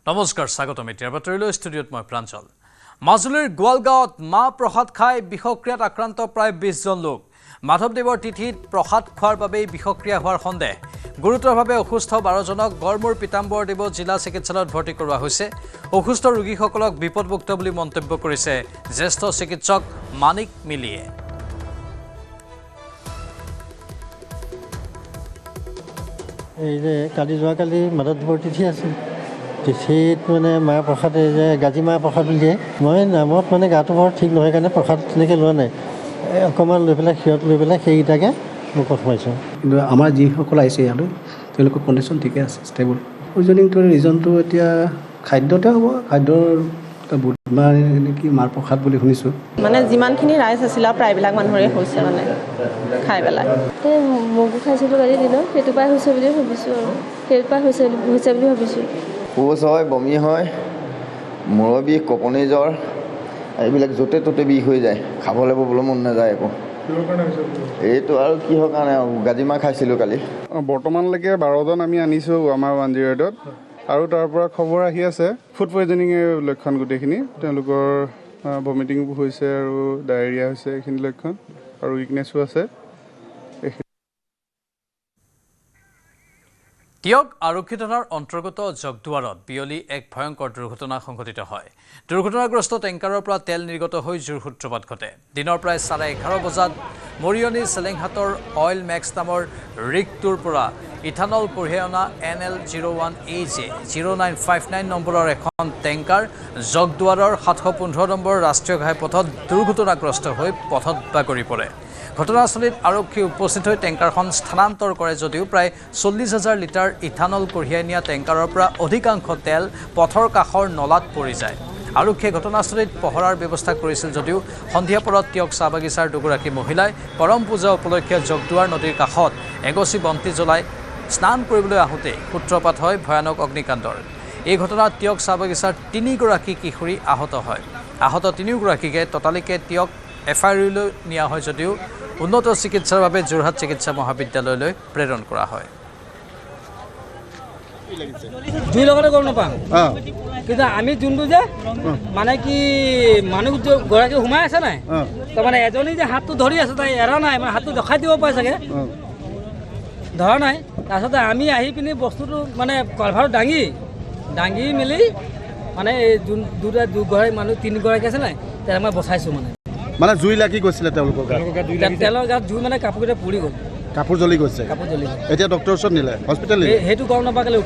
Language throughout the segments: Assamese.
নমস্কাৰ স্বাগতম এতিয়াৰ বাতৰিলৈ ষ্টুডিঅ'ত মই প্ৰাঞ্জল মাজুলীৰ গোৱালগাঁৱত মা প্ৰসাদ খাই বিষক্ৰিয়াত আক্ৰান্ত প্ৰায় 20 জন লোক মাধৱদেৱৰ তিথিত প্ৰসাদ খোৱাৰ বাবেই বিষক্ৰিয়া হোৱাৰ সন্দেহ গুৰুতৰভাৱে অসুস্থ 12 জনক গড়মূৰ পিতাম্বৰ দেৱ জিলা চিকিৎসালয়ত ভৰ্তি কৰোৱা হৈছে অসুস্থ ৰোগীসকলক বিপদমুক্ত বুলি মন্তব্য কৰিছে জ্যেষ্ঠ চিকিৎসক মানিক মিলিয়ে এই যে যোৱাকালি মাধৱদেৱৰ তিথি আছিল তিথিত মানে মা প্ৰসাদ যে গাজি মা প্ৰসাদ বুলি দিয়ে মই নামত মানে গাটো বৰ ঠিক নহয় কাৰণে প্ৰসাদ তেনেকৈ লোৱা নাই অকণমান লৈ পেলাই সিহঁত লৈ পেলাই সেইকেইটাকে মুখত সোমাইছোঁ কিন্তু আমাৰ যিসকল আহিছে ইয়ালৈ তেওঁলোকৰ কণ্ডিশ্যন ঠিকে আছে ষ্টেবল পইজনিংটো ৰিজনটো এতিয়া খাদ্যতে হ'ব খাদ্যৰ বুধবাৰ নেকি মাৰ প্ৰসাদ বুলি শুনিছোঁ মানে যিমানখিনি ৰাইজ আছিল প্ৰায়বিলাক মানুহৰে হৈছে মানে খাই পেলাই মগু খাইছিলোঁ কালি দিনত সেইটো পাই হৈছে বুলি ভাবিছোঁ আৰু সেইটো পাই হৈছে বুলি ভাবিছোঁ শৌচ হয় বমি হয় মূৰৰ বিষ কঁপনি জ্বৰ এইবিলাক য'তে ত'তে বিষ হৈ যায় খাবলৈ ববলৈ মন নাযায় একো এইটো আৰু কিহৰ কাৰণে গাজিমা খাইছিলোঁ কালি বৰ্তমানলৈকে 12 জন আমি আনিছোঁ আমাৰ 108ত আৰু তাৰ পৰা খবৰ আহি আছে ফুড পয়জনিঙৰ লক্ষণ গোটেইখিনি তেওঁলোকৰ ভমিটিং হৈছে আৰু ডায়েৰিয়া হৈছে এইখিনি লক্ষণ আৰু উইকনেছো আছে টিয়ক আৰক্ষী থানাৰ অন্তৰ্গত জগদুৱাৰত বিয়লি এক ভয়ংকৰ দুৰ্ঘটনা সংঘটিত হয় দুৰ্ঘটনাগ্ৰস্ত টেংকাৰৰ পৰা তেল নিৰ্গত হৈ জুৰ সূত্ৰপাত ঘটে দিনৰ প্ৰায় 11:30 বজাত মৰিয়নি চেলেংহাটৰ অইল মেক্স নামৰ ৰিকটোৰ পৰা ইথানল কঢ়িয়াই অনা NL01AJ 0959 নম্বৰৰ এখন টেংকাৰ জগদুৱাৰৰ 715 নম্বৰ ৰাষ্ট্ৰীয় ঘাইপথত দুৰ্ঘটনাগ্ৰস্ত হৈ পথত বাগৰি পৰে ঘটনাস্থলীত আৰক্ষী উপস্থিত হৈ টেংকাৰখন স্থানান্তৰ কৰে যদিও প্ৰায় 40,000 লিটাৰ ইথানল কঢ়িয়াই নিয়া টেংকাৰৰ পৰা অধিকাংশ তেল পথৰ কাষৰ নলাত পৰি যায় আৰক্ষীয়ে ঘটনাস্থলীত পহৰাৰ ব্যৱস্থা কৰিছিল যদিও সন্ধিয়া পৰত টিয়ক চাহ বাগিচাৰ দুগৰাকী মহিলাই কৰম পূজা উপলক্ষে জগদুৱাৰ নদীৰ কাষত এগছি বন্তি জ্বলাই স্নান কৰিবলৈ আহোঁতে সূত্ৰপাত হয় ভয়ানক অগ্নিকাণ্ডৰ এই ঘটনাত টিয়ক চাহ বাগিচাৰ 3 গৰাকী কিশোৰী আহত হয় আহত 3 গৰাকীকে ততালিকে টিয়ক FIR-লৈ নিয়া হয় যদিও উন্নত চিকিৎসাৰ বাবে যোৰহাট চিকিৎসা মহাবিদ্যালয়লৈ প্ৰেৰণ কৰা হয় দুই লগতে গম নাপাওঁ কিন্তু আমি যোনটো যে মানে কি মানুহ গৰাকী সোমাই আছে নাই তাৰমানে এজনী যে হাতটো ধৰি আছে তাই এৰা নাই মানে হাতটো দেখাই দিব পাৰে চাগে ধৰা নাই তাৰপিছতে আমি আহি পিনি বস্তুটো মানে কলভাৰত দাঙি মেলি মানে এই দুগৰাকী মানুহ 3 গৰাকী আছে নাই তাক মই বচাইছোঁ মানে জুই লাগি গৈছিলে তেওঁলোকৰ গাত তেলৰ গাত জুই মানে কাপোৰকেইটা পুৰি গ'ল কাপোৰ জ্বলি গৈছে এতিয়া ডক্টৰৰ ওচৰত নিলে হস্পিটেল নিলে সেইটো গম নাপালে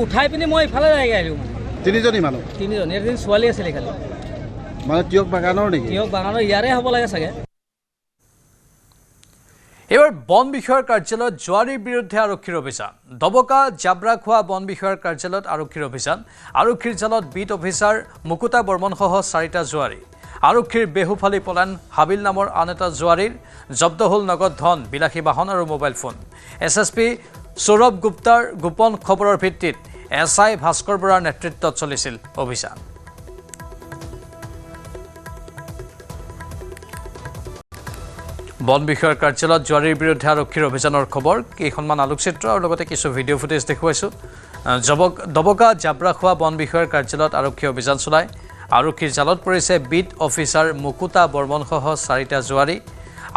উঠাই পিনি মই ইফালে আহিলোঁ 3জনী মানুহ 3জনী এদিন ছোৱালী আছিলে খালি মানে টিয়ক বাগানৰ নেকি টিয়ক বাগানৰ ইয়াৰে হ'ব লাগে চাগে এবাৰ বন বিষয়াৰ কাৰ্যালয়ত জোৱাৰীৰ বিৰুদ্ধে আৰক্ষীৰ অভিযান দবকা জাবৰাখোৱা বন বিষয়াৰ কাৰ্যালয়ত আৰক্ষীৰ অভিযান আৰক্ষীৰ জালত বিট অফিচাৰ মুকুতা বৰ্মনসহ 4টা জোৱাৰী আৰক্ষীৰ বেহুফালি পলান হাবিল নামৰ আন এটা জোৱাৰীৰ জব্দ হ'ল নগদ ধন বিলাসী বাহন আৰু মোবাইল ফোন SSP সৌৰভ গুপ্তাৰ গোপন খবৰৰ ভিত্তিত SI ভাস্কৰ বৰাৰ নেতৃত্বত চলিছিল অভিযান বন বিষয়াৰ কাৰ্যালয়ত জোৱাৰীৰ বিৰুদ্ধে আৰক্ষীৰ অভিযানৰ খবৰ কেইখনমান আলোকচিত্ৰ আৰু লগতে কিছু ভিডিঅ' ফুটেজ দেখুৱাইছোঁ দবকা জাবৰাখোৱা বন বিষয়াৰ কাৰ্যালয়ত আৰক্ষী অভিযান চলায় আৰক্ষীৰ জালত পৰিছে বিট অফিচাৰ মুকুতা বৰ্মনসহ 4টা জোৱাৰী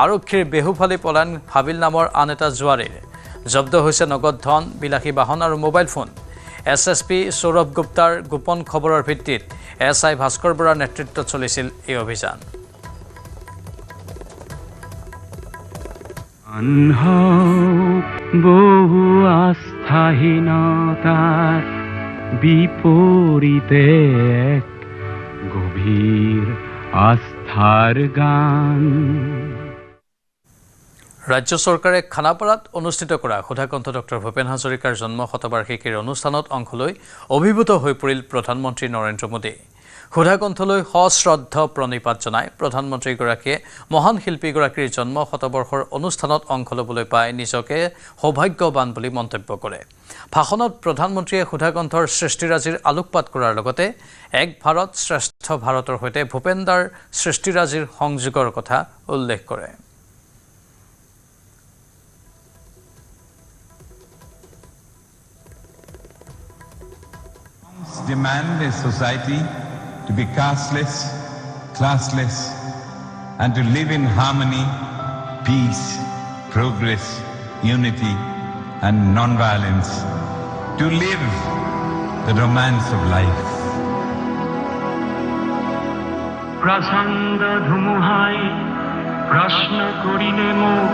আৰক্ষীৰ বেহুফালি পলান হাবিল নামৰ আন এটা জোৱাৰীৰ জব্দ হৈছে নগদ ধন বিলাসী বাহন আৰু মোবাইল ফোন SSP সৌৰভ গুপ্তাৰ গোপন খবৰৰ ভিত্তিত SI ভাস্কৰ বৰাৰ নেতৃত্বত চলিছিল এই অভিযান বহু আস্থাহীনতাৰ বিপৰীতে গভীৰ আস্থাৰ গান ৰাজ্য চৰকাৰে খানাপাৰাত অনুষ্ঠিত কৰা সুধাকণ্ঠ ডক্টৰ ভূপেন হাজৰিকাৰ জন্ম শতবাৰ্ষিকীৰ অনুষ্ঠানত অংশ লৈ অভিভূত হৈ পৰিল প্ৰধানমন্ত্ৰী নৰেন্দ্ৰ মোদী সুধাকণ্ঠলৈ সশ্ৰদ্ধ প্ৰণিপাত জনাই প্ৰধানমন্ত্ৰীগৰাকীয়ে মহান শিল্পীগৰাকীৰ জন্ম শতবৰ্ষৰ অনুষ্ঠানত অংশ ল'বলৈ পাই নিজকে সৌভাগ্যৱান বুলি মন্তব্য কৰে ভাষণত প্ৰধানমন্ত্ৰীয়ে সুধাকণ্ঠৰ সৃষ্টিৰাজিৰ আলোকপাত কৰাৰ লগতে এক ভাৰত শ্ৰেষ্ঠ ভাৰতৰ সৈতে ভূপেনদাৰ সৃষ্টিৰাজিৰ সংযোগৰ কথা উল্লেখ কৰে demand a society to be casteless, classless, and to live in harmony, peace, progress, unity, and non-violence. To live the romance of life. প্রচণ্ড ধুমুহাই প্রশ্ন করিলে মোক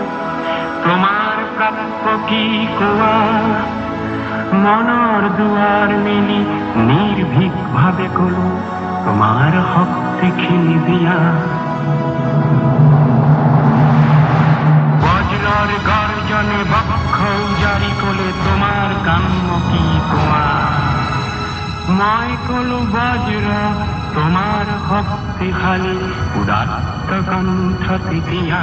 তোমার প্রাপ্য কি কোৱা মনৰ দুৱাৰ মেলি নিৰ্ভীকভাৱে কলো তোমাৰ শক্তিখিনি দিয়া বজ্ৰৰ গৰ্জনে বক্ষ উজাৰি কলে তোমাৰ কাম্য কি কোৱা মই কলো বজ্ৰ তোমার শক্তিশালী উদাত্ত কণ্ঠ তেতিয়া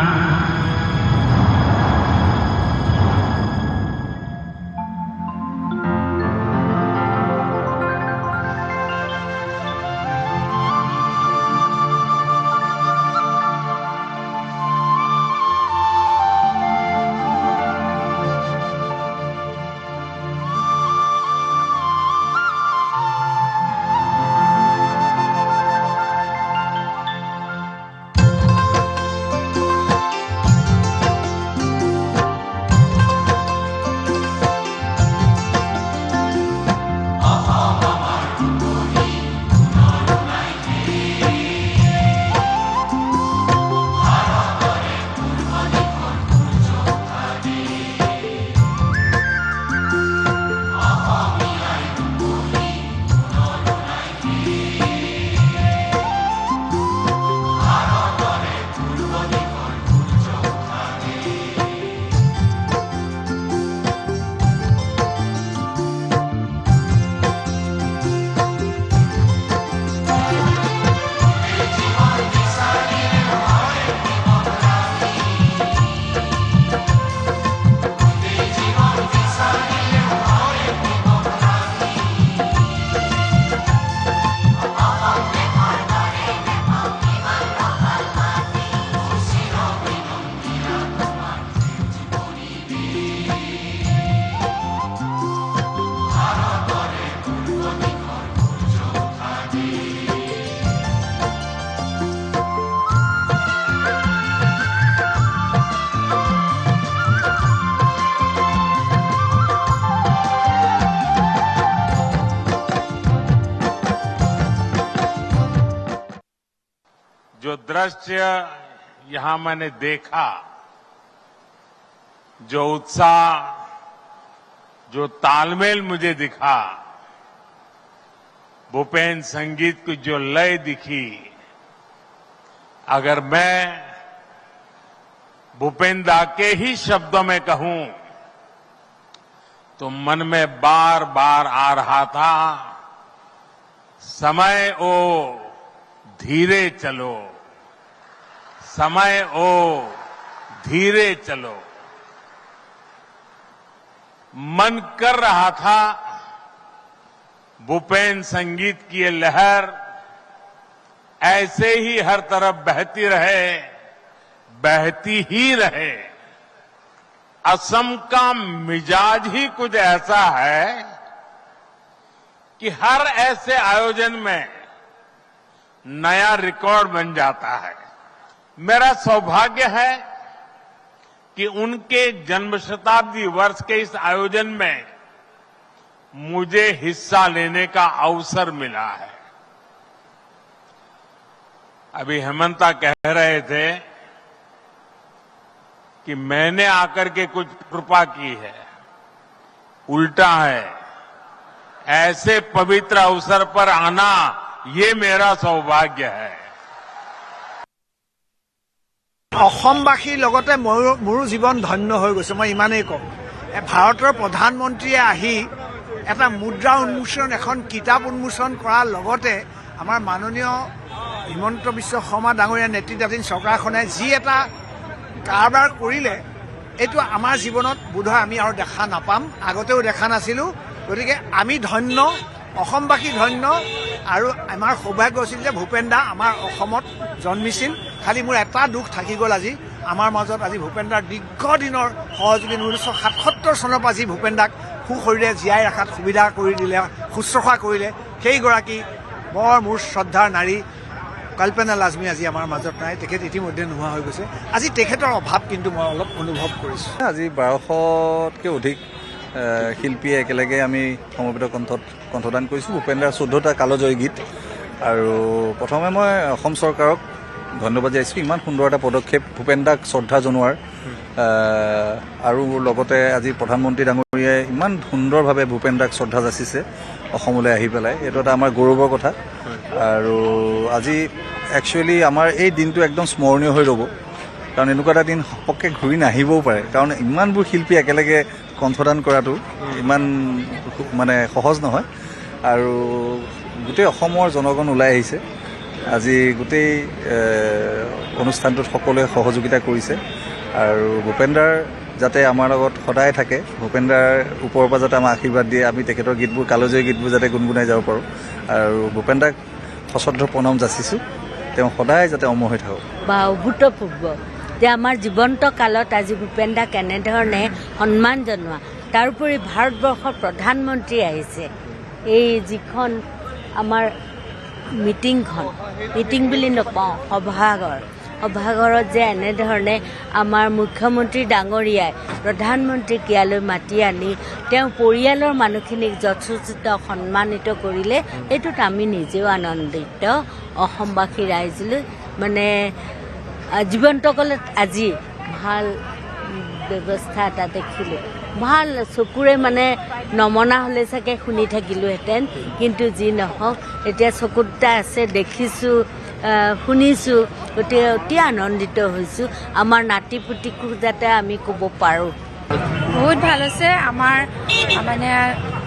जो दृश्य यहां मैंने देखा, जो उत्साह, जो तालमेल मुझे दिखा, भूपेन संगीत की जो लय दिखी, अगर मैं भूपेन दा के ही शब्दों में कहूं तो मन में बार बार आ रहा था, समय ओ धीरे चलो, समय ओ धीरे चलो। मन कर रहा था भूपेन संगीत की ये लहर ऐसे ही हर तरफ बहती रहे, बहती ही रहे। असम का मिजाज ही कुछ ऐसा है कि हर ऐसे आयोजन में नया रिकॉर्ड बन जाता है। मेरा सौभाग्य है कि उनके जन्म शताब्दी वर्ष के इस आयोजन में मुझे हिस्सा लेने का अवसर मिला है। अभी हेमंता कह रहे थे कि मैंने आकर के कुछ कृपा की है, उल्टा है। ऐसे पवित्र अवसर पर आना ये मेरा सौभाग्य है। অসমবাসীৰ লগতে মোৰো জীৱন ধন্য হৈ গৈছে, মই ইমানেই কম। ভাৰতৰ প্ৰধানমন্ত্ৰীয়ে আহি এটা মুদ্ৰা উন্মোচন, এখন কিতাপ উন্মোচন কৰাৰ লগতে আমাৰ মাননীয় হিমন্ত বিশ্ব শৰ্মা ডাঙৰীয়া নেতৃত্বাধীন চৰকাৰখনে যি এটা কাৰবাৰ কৰিলে, এইটো আমাৰ জীৱনত বোধহয় আমি আৰু দেখা নাপাম, আগতেও দেখা নাছিলোঁ। গতিকে আমি ধন্য, অসমবাসী ধন্য, আৰু আমাৰ সৌভাগ্য আছিল যে ভূপেন দা আমাৰ অসমত জন্মিছিল। খালি মোৰ এটা দুখ থাকি গ'ল, আজি আমাৰ মাজত আজি ভূপেন দাৰ দীৰ্ঘদিনৰ সহযোগী 1977 চনৰ পৰা যি ভূপেন দাক সুশৰীৰে জীয়াই ৰখাত সুবিধা কৰি দিলে, শুশ্ৰূষা কৰিলে, সেইগৰাকী বৰ মোৰ শ্ৰদ্ধাৰ নাৰী কল্পনা লাজমী আজি আমাৰ মাজত নাই। তেখেত ইতিমধ্যে নোহোৱা হৈ গৈছে। আজি তেখেতৰ অভাৱ কিন্তু মই অলপ অনুভৱ কৰিছোঁ। আজি 1200তকৈ অধিক শিল্পীয়ে একেলগে আমি সমবেত কণ্ঠত কণ্ঠদান কৰিছোঁ ভূপেন দাৰ 14টা কালজয়ী গীত। আৰু প্ৰথমে মই অসম চৰকাৰক ধন্যবাদ জনাইছোঁ ইমান সুন্দৰ এটা পদক্ষেপ ভূপেন দাক শ্ৰদ্ধা জনোৱাৰ। আৰু লগতে আজি প্ৰধানমন্ত্ৰী ডাঙৰীয়াই ইমান সুন্দৰভাৱে ভূপেন দাক শ্ৰদ্ধা যাচিছে অসমলৈ আহি পেলাই। এইটো এটা আমাৰ গৌৰৱৰ কথা। আৰু আজি একচুৱেলি আমাৰ এই দিনটো একদম স্মৰণীয় হৈ ৰ'ব, কাৰণ এনেকুৱা এটা দিন সপককৈ ঘূৰি নাহিবও পাৰে, কাৰণ ইমানবোৰ শিল্পী একেলগে কণ্ঠদান কৰাটো ইমান মানে সহজ নহয়। আৰু গোটেই অসমৰ জনগণ ওলাই আহিছে আজি গোটেই অনুষ্ঠানটোত সকলোৱে সহযোগিতা কৰিছে। আৰু ভূপেন দাৰ যাতে আমাৰ লগত সদায় থাকে, ভূপেন দাৰ ওপৰৰ পৰা যাতে আমাক আশীৰ্বাদ দিয়ে, আমি তেখেতৰ গীতবোৰ কালজয়ী গীতবোৰ যাতে গুণগুণাই যাব পাৰোঁ। আৰু ভূপেন দাক সশ্ৰদ্ধ প্ৰণাম যাচিছোঁ, তেওঁ সদায় যাতে অমৰ হৈ থাকক। বা অভূতপূৰ্ব যে আমাৰ জীৱন্ত কালত আজি ভূপেন দাক এনেধৰণে সন্মান জনোৱা, তাৰোপৰি ভাৰতবৰ্ষৰ প্ৰধানমন্ত্ৰী আহিছে। এই যিখন আমাৰ মিটিং বুলি নকওঁ, সভাঘৰত যে এনেধৰণে আমাৰ মুখ্যমন্ত্ৰী ডাঙৰীয়াই প্ৰধানমন্ত্ৰীক ইয়ালৈ মাতি আনি তেওঁ পৰিয়ালৰ মানুহখিনিক যথোচিত সন্মানিত কৰিলে, এইটোত আমি নিজেও আনন্দিত। অসমবাসী ৰাইজলৈ মানে জীৱন্ত কালত আজি ভাল ব্যৱস্থা এটা দেখিলোঁ। ভাল চকুৰে মানে নমনা হ'লে চাগে শুনি থাকিলোহেঁতেন, কিন্তু যি নহওক এতিয়া চকুত আছে, দেখিছোঁ, শুনিছোঁ, গতিকে অতি আনন্দিত হৈছোঁ। আমাৰ নাতি পুতিকো যাতে আমি ক'ব পাৰোঁ। বহুত ভাল হৈছে।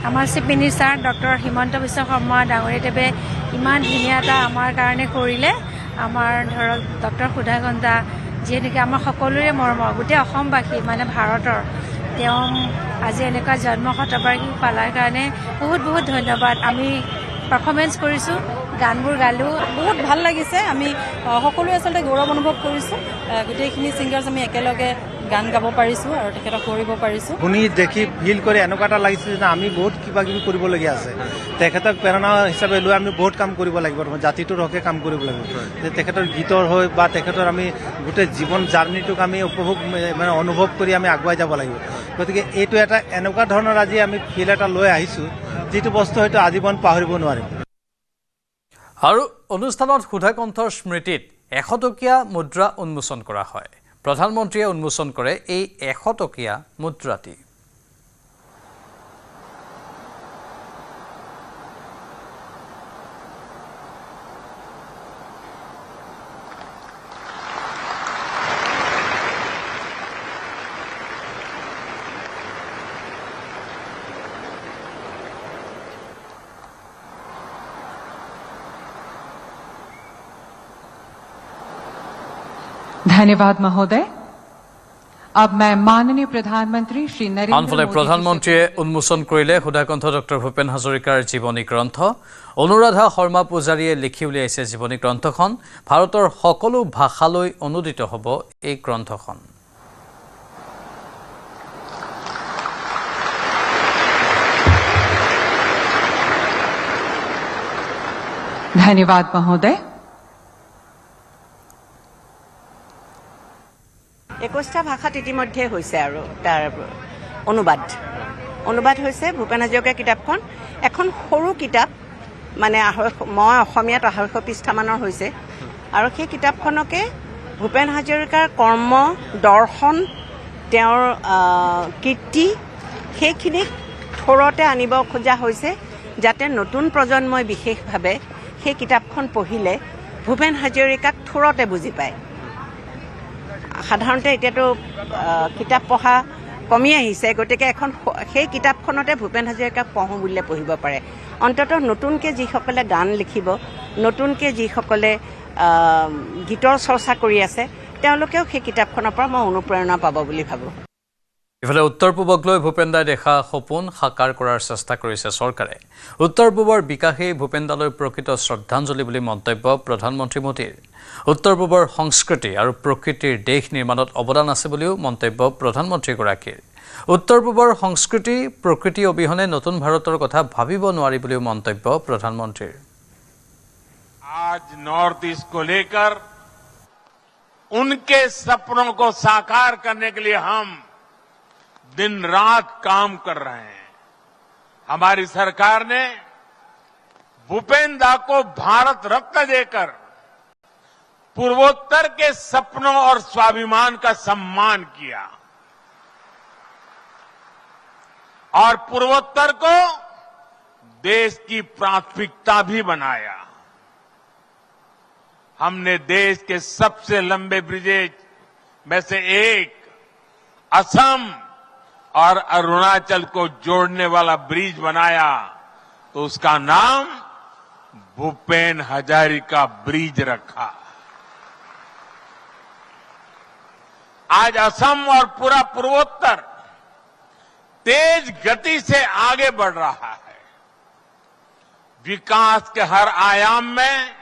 আমাৰ chief minister doctor Himanta Biswa Sarma ডাঙৰীয়াদেৱে ইমান ধুনীয়া এটা আমাৰ কাৰণে কৰিলে। আমাৰ ধৰক ডক্টৰ সুধাকন্ত দা, যিহেতুকে আমাৰ সকলোৰে মৰমৰ গোটেই অসমবাসী মানে ভাৰতৰ, তেওঁ আজি এনেকুৱা জন্ম শতবাৰ্ষিকী পালাৰ কাৰণে বহুত বহুত ধন্যবাদ। আমি পাৰফৰ্মেঞ্চ কৰিছোঁ, গানবোৰ গালোঁ, বহুত ভাল লাগিছে। আমি সকলোৱে আচলতে গৌৰৱ অনুভৱ কৰিছোঁ। গোটেইখিনি ছিংগাৰ্ছ আমি একেলগে গান গাব পাৰিছোঁ আৰু তেখেতক কৰিব পাৰিছোঁ। শুনি দেখি ফিল কৰি এনেকুৱা এটা লাগিছে যে আমি বহুত কিবা কিবি কৰিবলগীয়া আছে। তেখেতক প্ৰেৰণা হিচাপে লৈ আমি বহুত কাম কৰিব লাগিব, জাতিটোৰ হকে কাম কৰিব লাগিব। তেখেতৰ গীতৰ হৈ বা তেখেতৰ আমি গোটেই জীৱন জাৰ্ণিটোক আমি অনুভৱ কৰি আমি আগুৱাই যাব লাগিব। গতিকে এইটো এটা এনেকুৱা ধৰণৰ আজি আমি ফিল এটা লৈ আহিছোঁ, যিটো বস্তু হয়তো আজীৱন পাহৰিব নোৱাৰিম। আৰু অনুষ্ঠানত সুধাকণ্ঠৰ স্মৃতিত 100 টকীয়া মুদ্ৰা উন্মোচন কৰা হয়। প্ৰধানমন্ত্ৰীয়ে উন্মোচন কৰে এই 100 টকীয়া মুদ্ৰাটি। धन्यवाद महोदय। अब मैं माननीय प्रधानमंत्री श्री नरेंद्र আনফালে প্ৰধানমন্ত্ৰীয়ে উন্মোচন কৰিলে সুধাকণ্ঠ ডক্টৰ ভূপেন হাজৰিকাৰ জীৱনী গ্ৰন্থ। অনুৰাধা শৰ্মা পূজাৰীয়ে লিখি উলিয়াইছে জীৱনী গ্ৰন্থখন। ভাৰতৰ সকলো ভাষালৈ অনুদিত হ'ব এই গ্ৰন্থখন। धन्यवाद महोदय। 21টা ভাষাত ইতিমধ্যে হৈছে আৰু তাৰ অনুবাদ হৈছে। ভূপেন হাজৰিকাৰ কিতাপখন এখন সৰু কিতাপ, মানে মই অসমীয়াত 250 পৃষ্ঠামানৰ হৈছে। আৰু সেই কিতাপখনকে ভূপেন হাজৰিকাৰ কৰ্ম, দৰ্শন, তেওঁৰ কীৰ্তি, সেইখিনিক থোৰতে আনিব খোজা হৈছে, যাতে নতুন প্ৰজন্মই বিশেষভাৱে সেই কিতাপখন পঢ়িলে ভূপেন হাজৰিকাক থোৰতে বুজি পায়। সাধাৰণতে এতিয়াতো কিতাপ পঢ়া কমি আহিছে, গতিকে সেই কিতাপখনতে ভূপেন হাজৰিকাক পঢ়োঁ বুলিলে পঢ়িব পাৰে। অন্ততঃ নতুনকৈ যিসকলে গান লিখিব, নতুনকৈ যিসকলে গীতৰ চৰ্চা কৰি আছে, তেওঁলোকেও সেই কিতাপখনৰ পৰা মই অনুপ্ৰেৰণা পাব বুলি ভাবোঁ। ইফালে উত্তৰ পূবক লৈ ভূপেন দাই দেখা সপোন সাকাৰ কৰাৰ চেষ্টা কৰিছে চৰকাৰে। উত্তৰ পূবৰ বিকাশেই ভূপেন দালৈ প্ৰকৃত শ্ৰদ্ধাঞ্জলি বুলি মন্তব্য প্ৰধানমন্ত্ৰী মোদীৰ। উত্তৰ পূবৰ সংস্কৃতি আৰু প্ৰকৃতিৰ দেশ নিৰ্মাণত অৱদান আছে বুলিও মন্তব্য প্ৰধানমন্ত্ৰীগৰাকীৰ। উত্তৰ পূবৰ সংস্কৃতি প্ৰকৃতি অবিহনে নতুন ভাৰতৰ কথা ভাবিব নোৱাৰি বুলিও মন্তব্য প্ৰধানমন্ত্ৰীৰ। आज नॉर्थ ईस्ट को लेकर उनके सपनों को साकार करने के लिए हम दिन रात काम कर रहे हैं। हमारी सरकार ने भूपेन्द्र दा को भारत रत्न देकर पूर्वोत्तर के सपनों और स्वाभिमान का सम्मान किया और पूर्वोत्तर को देश की प्राथमिकता भी बनाया। हमने देश के सबसे लंबे ब्रिजेज में से एक असम और अरुणाचल को जोड़ने वाला ब्रिज बनाया तो उसका नाम भूपेन हजारिका ब्रिज रखा। आज असम और पूरा पूर्वोत्तर तेज गति से आगे बढ़ रहा है। विकास के हर आयाम में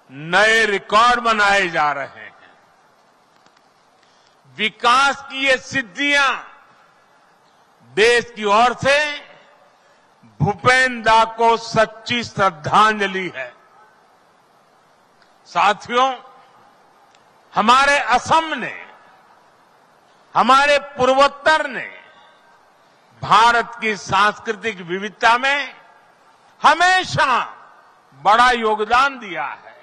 नए रिकॉर्ड बनाए जा रहे हैं। विकास की ये सिद्धियां देश की ओर से भूपेन्द्र दा को सच्ची श्रद्धांजलि है। साथियों, हमारे असम ने, हमारे पूर्वोत्तर ने भारत की सांस्कृतिक विविधता में हमेशा बड़ा योगदान दिया है।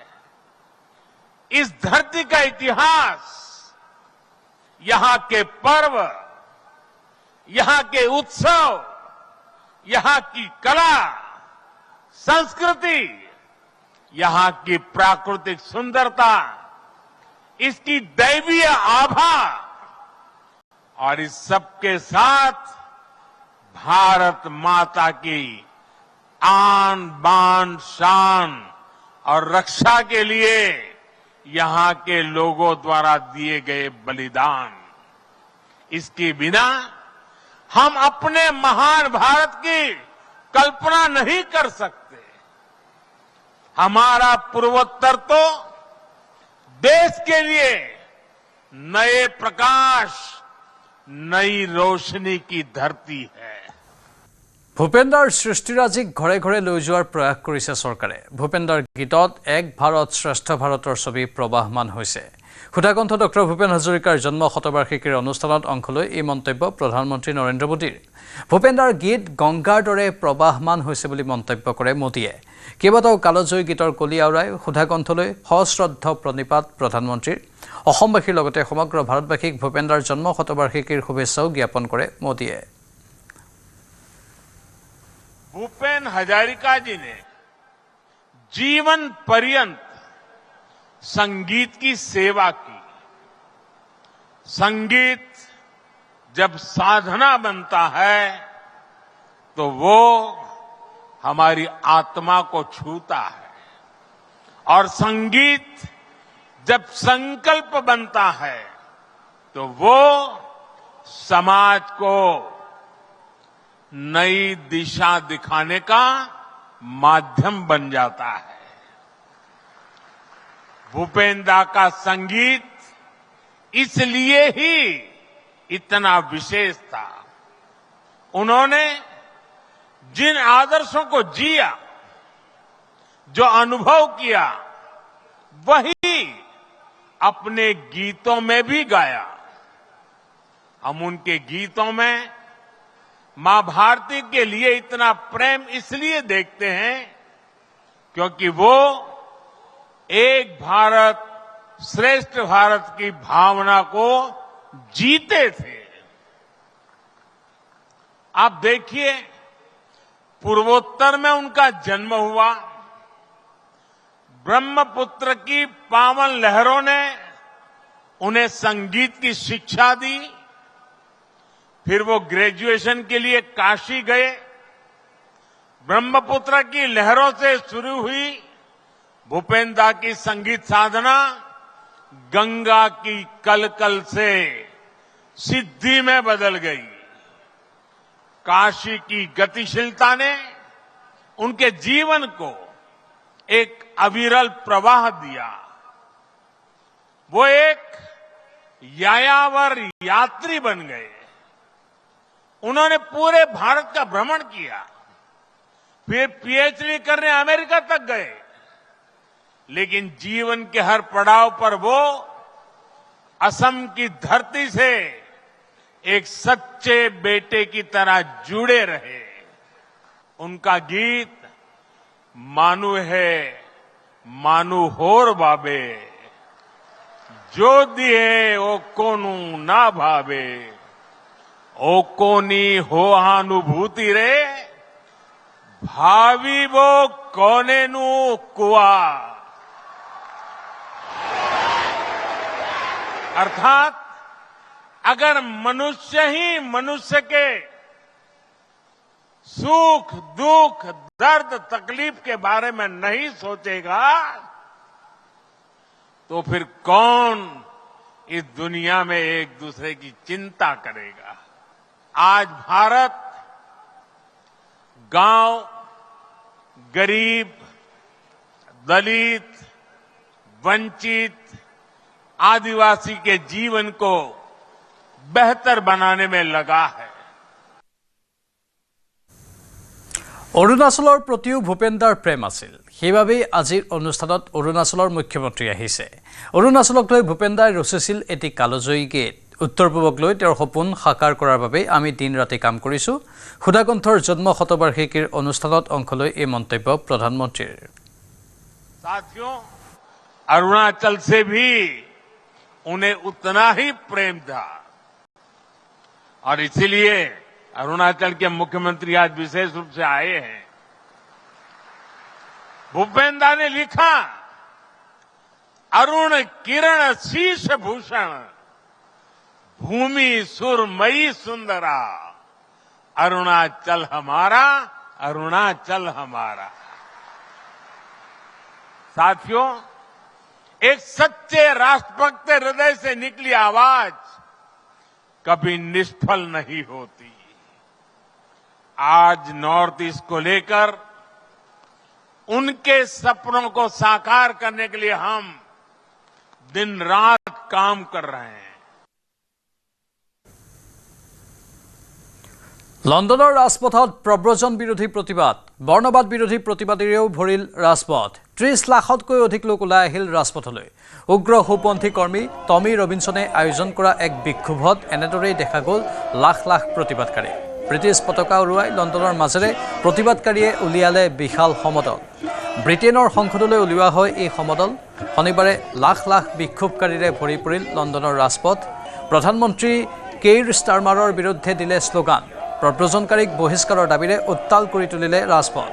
इस धरती का इतिहास, यहां के पर्व, यहां के उत्सव, यहां की कला, संस्कृति, यहां की प्राकृतिक सुंदरता, इसकी दैवीय आभा और इस सबके साथ भारत माता की आन बान शान और रक्षा के लिए यहां के लोगों द्वारा दिए गए बलिदान, इसके बिना हम अपने महान भारत की कल्पना नहीं कर सकते। हमारा पूर्वोत्तर तो देश के लिए नए प्रकाश, नई रोशनी की धरती है। ভূপেন্দ্ৰৰ সৃষ্টিৰাজিক ঘৰে ঘৰে লৈ যোৱাৰ প্ৰয়াস কৰিছে চৰকাৰে। ভূপেন্দ্ৰৰ গীতত এক ভাৰত শ্ৰেষ্ঠ ভাৰতৰ ছবি প্ৰবাহমান হৈছে। সুধাকণ্ঠ ডক্টৰ ভূপেন হাজৰিকাৰ জন্ম শতবাৰ্ষিকীৰ অনুষ্ঠানত অংশ লৈ এই মন্তব্য প্ৰধানমন্ত্ৰী নৰেন্দ্ৰ মোদীৰ। ভূপেন্দ্ৰৰ গীত গংগাৰ দৰে প্ৰবাহমান হৈছে বুলি মন্তব্য কৰে মোদীয়ে। কেইবাটাও কালজয়ী গীতৰ কলি আওৰাই সুধাকণ্ঠলৈ সশ্ৰদ্ধ প্ৰণিপাত প্ৰধানমন্ত্ৰীৰ। অসমবাসীৰ লগতে সমগ্ৰ ভাৰতবাসীক ভূপেন্দ্ৰৰ জন্ম শতবাৰ্ষিকীৰ শুভেচ্ছাও জ্ঞাপন কৰে মোদীয়ে। भूपेन हजारिका जी ने जीवन पर्यंत संगीत की सेवा की। संगीत जब साधना बनता है तो वो हमारी आत्मा को छूता है और संगीत जब संकल्प बनता है तो वो समाज को नई दिशा दिखाने का माध्यम बन जाता है। भूपेन्द्र दा का संगीत इसलिए ही इतना विशेष था। उन्होंने जिन आदर्शों को जिया, जो अनुभव किया, वही अपने गीतों में भी गाया। हम उनके गीतों में मां भारती के लिए इतना प्रेम इसलिए देखते हैं क्योंकि वो एक भारत श्रेष्ठ भारत की भावना को जीते थे। आप देखिए, पूर्वोत्तर में उनका जन्म हुआ। ब्रह्मपुत्र की पावन लहरों ने उन्हें संगीत की शिक्षा दी। फिर वो ग्रेजुएशन के लिए काशी गए। ब्रह्मपुत्र की लहरों से शुरू हुई भूपेन्द्र दा की संगीत साधना गंगा की कलकल से सिद्धि में बदल गई। काशी की गतिशीलता ने उनके जीवन को एक अविरल प्रवाह दिया। वो एक यायावर यात्री बन गए। उन्होंने पूरे भारत का भ्रमण किया, फिर पीएचडी करने अमेरिका तक गए, लेकिन जीवन के हर पड़ाव पर वो असम की धरती से एक सच्चे बेटे की तरह जुड़े रहे। उनका गीत मानु है मानु होर बाबे, जो दिए ओ कोनु ना भावे, ओ कोनी हो अनुभूति रे, भावी वो कोने नु कुआ। अर्थात अगर मनुष्य ही मनुष्य के सुख दुख दर्द तकलीफ के बारे में नहीं सोचेगा तो फिर कौन इस दुनिया में एक दूसरे की चिंता करेगा। आज भारत गांव, गरीब, दलित, वंचित, आदिवासी के जीवन को बेहतर बनाने में लगा है। অৰুণাচলৰ প্ৰতিও ভূপেন্দাৰ প্ৰেম আছিল, সেইবাবেই আজিৰ অনুষ্ঠানত অৰুণাচলৰ মুখ্যমন্ত্ৰী আহিছে। অৰুণাচলক লৈ ভূপেন্দাই ৰচিছিল এটি কালজয়ী গীত। উত্তৰ পূবক লৈ তেওঁৰ সপোন সাকাৰ কৰাৰ বাবে আমি দিন ৰাতি কাম কৰিছোঁ। সুধাকণ্ঠৰ জন্ম শতবাৰ্ষিকীৰ অনুষ্ঠানত অংশ লৈ এই মন্তব্য প্ৰধানমন্ত্ৰীৰ। साथियों, अरुणाचल से भी उन्हें उतना ही प्रेम था और इसीलिए अरुणाचल के मुख्यमंत्री आज विशेष रूप से आए हैं। भूपेंद्र ने लिखा, अरुण किरण शीश भूषण, भूमि सुरमयी सुंदरा, अरुणाचल हमारा, अरुणाचल हमारा। साथियों, एक सच्चे राष्ट्रभक्त हृदय से निकली आवाज कभी निष्फल नहीं होती। आज नॉर्थ ईस्ट को लेकर उनके सपनों को साकार करने के लिए हम दिन रात काम कर रहे हैं। লণ্ডনৰ ৰাজপথত প্ৰব্ৰজন বিৰোধী প্ৰতিবাদ, বৰ্ণবাদ বিৰোধী প্ৰতিবাদীৰেও ভৰিল ৰাজপথ। 30 লাখতকৈ অধিক লোক ওলাই আহিল ৰাজপথলৈ। উগ্ৰ সোঁপন্থী কৰ্মী টমি ৰবিনছনে আয়োজন কৰা এক বিক্ষোভত এনেদৰেই দেখা গ'ল লাখ লাখ প্ৰতিবাদকাৰী। ব্ৰিটিছ পতাকা উৰুৱাই লণ্ডনৰ মাজেৰে প্ৰতিবাদকাৰীয়ে উলিয়ালে বিশাল সমদল। ব্ৰিটেইনৰ সংসদলৈ উলিওৱা হয় এই সমদল। শনিবাৰে লাখ লাখ বিক্ষোভকাৰীৰে ভৰি পৰিল লণ্ডনৰ ৰাজপথ। প্ৰধানমন্ত্ৰী কেইৰ ষ্টাৰমাৰৰ বিৰুদ্ধে দিলে শ্লোগান। প্ৰব্ৰজনকাৰীক বহিষ্কাৰৰ দাবীৰে উত্তাল কৰি তুলিলে ৰাজপথ।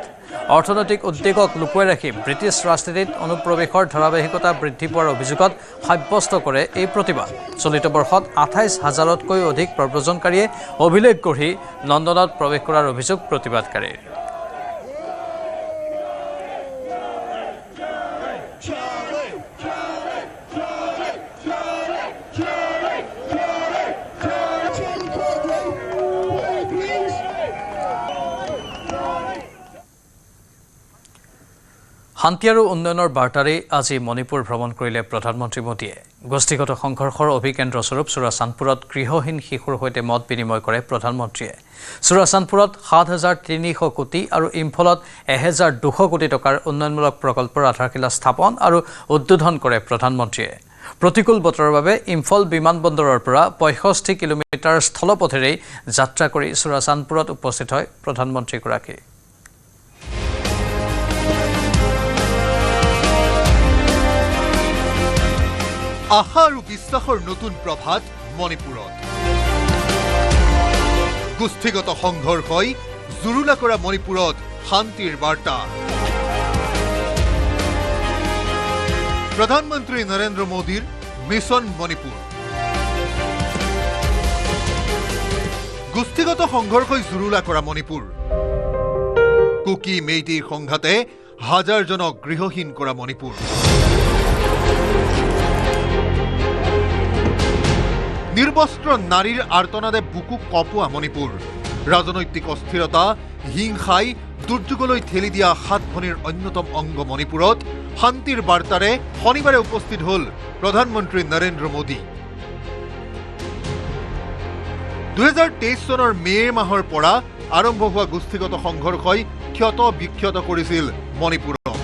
অৰ্থনৈতিক উদ্বেগক লুকুৱাই ৰাখি ব্ৰিটিছ ৰাজনীতিত অনুপ্ৰৱেশৰ ধাৰাবাহিকতা বৃদ্ধি পোৱাৰ অভিযোগত সাব্যস্ত কৰে এই প্ৰতিবাদ। চলিত বৰ্ষত 28,000তকৈ অধিক প্ৰব্ৰজনকাৰীয়ে অভিলেখ গঢ়ি লণ্ডনত প্ৰৱেশ কৰাৰ অভিযোগ প্ৰতিবাদকাৰীৰ। শান্তি আৰু উন্নয়নৰ বাৰ্তাৰে আজি মণিপুৰ ভ্ৰমণ কৰিলে প্ৰধানমন্ত্ৰী মোদীয়ে। গোষ্ঠীগত সংঘৰ্ষৰ অভিকেন্দ্ৰস্বৰূপ চুৰাচান্দপুৰত গৃহহীন শিশুৰ সৈতে মত বিনিময় কৰে প্ৰধানমন্ত্ৰীয়ে। চুৰাচান্দপুৰত 7,300 কোটি আৰু ইম্ফলত 1,200 কোটি টকাৰ উন্নয়নমূলক প্ৰকল্পৰ আধাৰশিলা স্থাপন আৰু উদ্বোধন কৰে প্ৰধানমন্ত্ৰীয়ে। প্ৰতিকূল বতৰৰ বাবে ইম্ফল বিমানবন্দৰৰ পৰা 65 কিলোমিটাৰ স্থলপথেৰেই যাত্ৰা কৰি চুৰাচান্দপুৰত উপস্থিত হয় প্ৰধানমন্ত্ৰীগৰাকী। আশা আৰু বিশ্বাসৰ নতুন প্ৰভাত মণিপুৰত। গোষ্ঠীগত সংঘৰ্ষই জুৰুলা কৰা মণিপুৰত শান্তিৰ বাৰ্তা। প্ৰধানমন্ত্ৰী নৰেন্দ্ৰ মোদীৰ মিছন মণিপুৰ। গোষ্ঠীগত সংঘৰ্ষই জুৰুলা কৰা মণিপুৰ। কুকি মেইটিৰ সংঘাতে হাজাৰজনক গৃহহীন কৰা মণিপুৰ। নিৰ্বস্ত্ৰ নাৰীৰ আৰ্তনাদে বুকু কপোৱা মণিপুৰ। ৰাজনৈতিক অস্থিৰতা হিংসাই দুৰ্যোগলৈ ঠেলি দিয়া 7 ভনীৰ অন্যতম অংগ মণিপুৰত শান্তিৰ বাৰ্তাৰে শনিবাৰে উপস্থিত হ'ল প্ৰধানমন্ত্ৰী নৰেন্দ্ৰ মোদী। 2023 চনৰ মে মাহৰ পৰা আৰম্ভ হোৱা গোষ্ঠীগত সংঘৰ্ষই ক্ষত বিক্ষত কৰিছিল মণিপুৰক।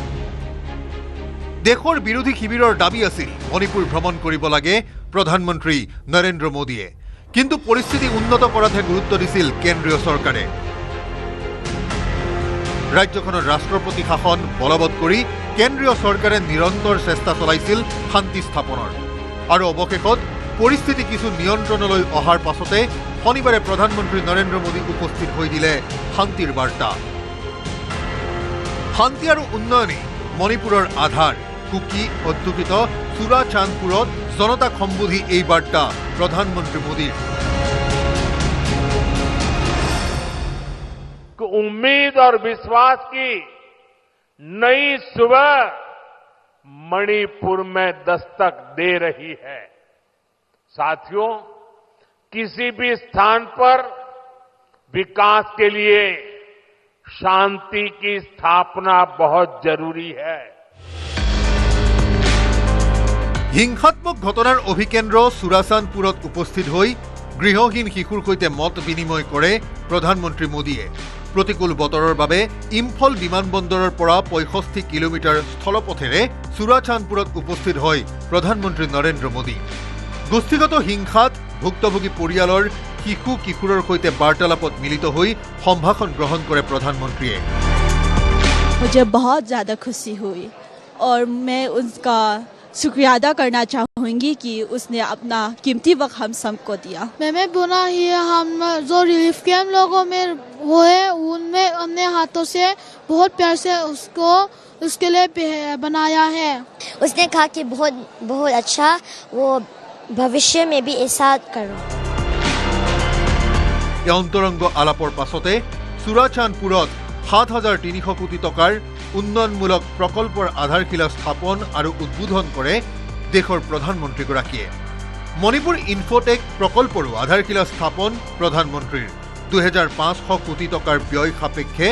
দেশৰ বিৰোধী শিবিৰৰ দাবী আছিল মণিপুৰ ভ্ৰমণ কৰিব লাগে প্ৰধানমন্ত্ৰী নৰেন্দ্ৰ মোদীয়ে, কিন্তু পৰিস্থিতি উন্নত কৰাতহে গুৰুত্ব দিছিল কেন্দ্ৰীয় চৰকাৰে। ৰাজ্যখনৰ ৰাষ্ট্ৰপতি শাসন বলবৎ কৰি কেন্দ্ৰীয় চৰকাৰে নিৰন্তৰ চেষ্টা চলাইছিল শান্তি স্থাপনৰ, আৰু অৱশেষত পৰিস্থিতি কিছু নিয়ন্ত্ৰণলৈ অহাৰ পাছতে শনিবাৰে প্ৰধানমন্ত্ৰী নৰেন্দ্ৰ মোদী উপস্থিত হৈ দিলে শান্তিৰ বাৰ্তা। শান্তি আৰু উন্নয়নে মণিপুৰৰ আধাৰ। কুকি অধ্যুষিত চুৰাচান্দপুৰত জনতাক সম্বোধি এই বাৰ্তা প্ৰধানমন্ত্ৰী মোদীৰ। उम्मीद और विश्वास की नई सुबह मणिपुर में दस्तक दे रही है। साथियों, किसी भी स्थान पर विकास के लिए शांति की स्थापना बहुत जरूरी है। হিংসাত্মক ঘটনাৰ অভিকেন্দ্ৰ চুৰাচান্দপুৰত উপস্থিত হৈ গৃহহীন শিশুৰ সৈতে মত বিনিময় কৰে প্ৰধানমন্ত্ৰী মোদীয়ে। প্ৰতিকূল বতৰৰ বাবে ইম্ফল বিমানবন্দৰৰ পৰা 65 কিলোমিটাৰ স্থলপথেৰে চুৰাচান্দপুৰত উপস্থিত হয় প্ৰধানমন্ত্ৰী নৰেন্দ্ৰ মোদী। গোষ্ঠীগত হিংসাত ভুক্তভোগী পৰিয়ালৰ শিশু কিশোৰৰ সৈতে বাৰ্তালাপত মিলিত হৈ সম্ভাষণ গ্ৰহণ কৰে প্ৰধানমন্ত্ৰীয়ে। मुझे बहुत ज़्यादा खुशी हुई और मैं उसका शुक्रिया अदा करना चाहूँगी कि उसने अपना कीमती वक्त हम सबको दिया। मैंने बोला ही हम जो रिलीफ कैम्प लोगों में वो है उनमें हमने हाथों से बहुत प्यार से उसको उसके लिए बनाया है। उसने कहा कि बहुत बहुत अच्छा, वो भविष्य में भी ऐसा करो। অন্তৰংগ আলাপৰ পাছতে চুৰাচান্দপুৰত ৭,৩০০ কোটি টকাৰ উন্নয়নমূলক প্ৰকল্পৰ আধাৰশিলা স্থাপন আৰু উদ্বোধন কৰে দেশৰ প্ৰধানমন্ত্ৰীগৰাকীয়ে। মণিপুৰ ইনফোটেক প্ৰকল্পৰো আধাৰশিলা স্থাপন প্ৰধানমন্ত্ৰীৰ। ২৫০০ কোটি টকাৰ ব্যয় সাপেক্ষে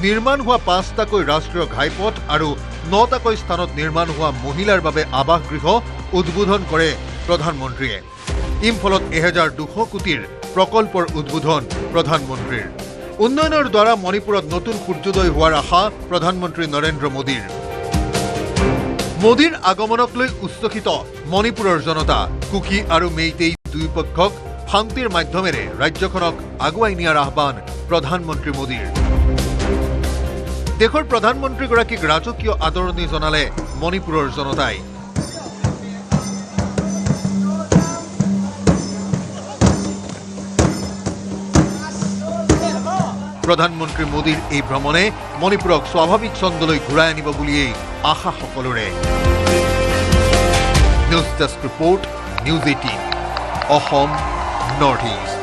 নিৰ্মাণ হোৱা ৫টাকৈ ৰাষ্ট্ৰীয় ঘাইপথ আৰু ৯টাকৈ স্থানত নিৰ্মাণ হোৱা মহিলাৰ বাবে আৱাসগৃহ উদ্বোধন কৰে প্ৰধানমন্ত্ৰীয়ে। ইম্ফলত ১,২০০ কোটিৰ প্ৰকল্পৰ উদ্বোধন প্ৰধানমন্ত্ৰীৰ। উন্নয়নৰ দ্বাৰা মণিপুৰত নতুন সূৰ্যোদয় হোৱাৰ আশা প্ৰধানমন্ত্ৰী নৰেন্দ্ৰ মোদীৰ। মোদীৰ আগমনক লৈ উচ্ছ্বসিত মণিপুৰৰ জনতা। কুকি আৰু মেইটেই দুয়োপক্ষক শান্তিৰ মাধ্যমেৰে ৰাজ্যখনক আগুৱাই নিয়াৰ আহ্বান প্ৰধানমন্ত্ৰী মোদীৰ। দেশৰ প্ৰধানমন্ত্ৰীগৰাকীক ৰাজকীয় আদৰণি জনালে মণিপুৰৰ জনতাই। প্ৰধানমন্ত্ৰী মোদীৰ এই ভ্ৰমণে মণিপুৰক স্বাভাৱিক ছন্দলৈ ঘূৰাই আনিব বুলিয়েই আশা সকলোৰে। News desk report, news 18, Assam north east.